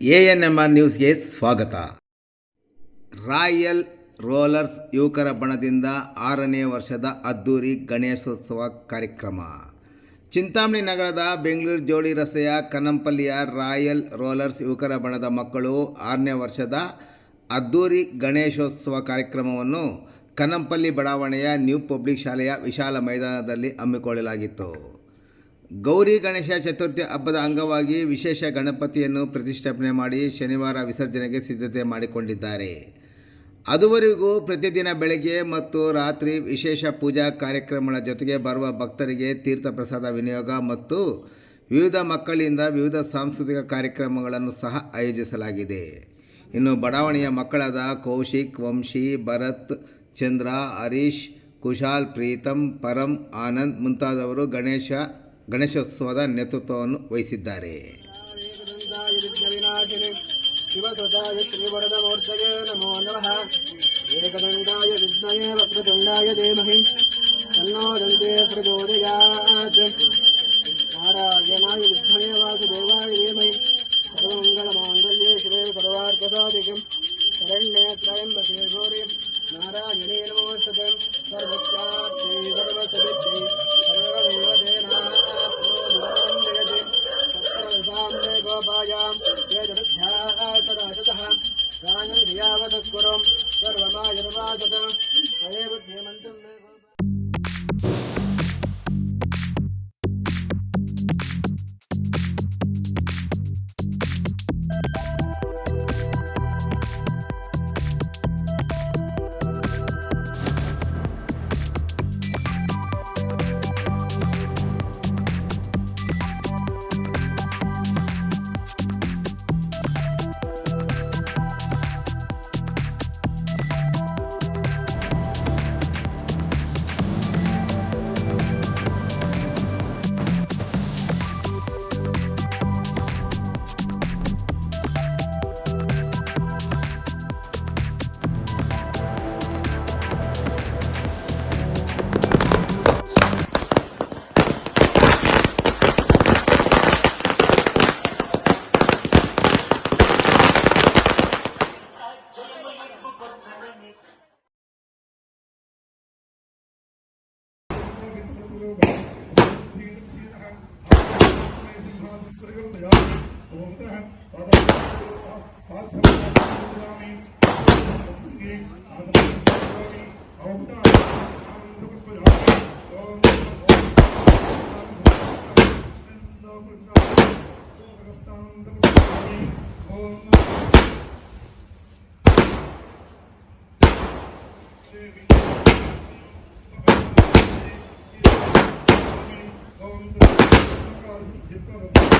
ANMR ನ್ಯೂಸ್ಗೆ ಸ್ವಾಗತ. Royal rollers ಯುವಕರ ಬಣದಿಂದ 6ನೇ ವರ್ಷದ ಅದ್ದೂರಿ ಗಣೇಶೋತ್ಸವ ಕಾರ್ಯಕ್ರಮ. ಚಿಂತಾಮಣಿ ನಗರದ ಬೆಂಗಳೂರು ಜೋಡಿ ರಸ್ತೆಯ ಕನ್ನಂಪಲ್ಲಿಯ ರಾಯಲ್ ರೋಲರ್ಸ್ ಯುವಕರ ಬಣದ ಮಕ್ಕಳು 6ನೇ ವರ್ಷದ ಅದ್ದೂರಿ ಗಣೇಶೋತ್ಸವ ಕಾರ್ಯಕ್ರಮವನ್ನು ಕನ್ನಂಪಲ್ಲಿ ಬಡಾವಣೆಯ ನ್ಯೂ ಪಬ್ಲಿಕ್ ಶಾಲೆಯ ವಿಶಾಲ ಮೈದಾನದಲ್ಲಿ ಹಮ್ಮಿಕೊಳ್ಳಲಾಗಿತ್ತು. ಗೌರಿ ಗಣೇಶ ಚತುರ್ಥಿ ಹಬ್ಬದ ಅಂಗವಾಗಿ ವಿಶೇಷ ಗಣಪತಿಯನ್ನು ಪ್ರತಿಷ್ಠಾಪನೆ ಮಾಡಿ ಶನಿವಾರ ವಿಸರ್ಜನೆಗೆ ಸಿದ್ಧತೆ ಮಾಡಿಕೊಂಡಿದ್ದಾರೆ. ಅದುವರೆಗೂ ಪ್ರತಿದಿನ ಬೆಳಗ್ಗೆ ಮತ್ತು ರಾತ್ರಿ ವಿಶೇಷ ಪೂಜಾ ಕಾರ್ಯಕ್ರಮಗಳ ಜೊತೆಗೆ ಬರುವ ಭಕ್ತರಿಗೆ ತೀರ್ಥ ಪ್ರಸಾದ ವಿನಿಯೋಗ ಮತ್ತು ವಿವಿಧ ಮಕ್ಕಳಿಂದ ವಿವಿಧ ಸಾಂಸ್ಕೃತಿಕ ಕಾರ್ಯಕ್ರಮಗಳನ್ನು ಸಹ ಆಯೋಜಿಸಲಾಗಿದೆ. ಇನ್ನು ಬಡಾವಣೆಯ ಮಕ್ಕಳಾದ ಕೌಶಿಕ್, ವಂಶಿ, ಭರತ್, ಚಂದ್ರ, ಹರೀಶ್, ಕುಶಾಲ್, ಪ್ರೀತಮ್, ಪರಂ, ಆನಂದ್ ಮುಂತಾದವರು ಗಣೇಶೋತ್ಸವದ ನೇತೃತ್ವವನ್ನು ವಹಿಸಿದ್ದಾರೆ. ನಾರಾಯಣೇ ನಮೋಸ್ತುತೆ ಸರ್ವಸ್ಯಾರ್ಥೇ ಸರ್ವಸದಿತ್ಯೈ ಸರ್ವದೇವದೇನಾ ಸಾಮ್ನೆ ಗೋಪಾಯಾಂ ವೇದವಿದ್ಯಾಸರಾಜತಃ ಗಾಯಂ ಧಿಯಾವತಃ ಸರ್ವಮಾಯುರ್ವಾಸಕ ಹರೇ ಬುದ್ಧಿಮಂತಂ ಮೇ Om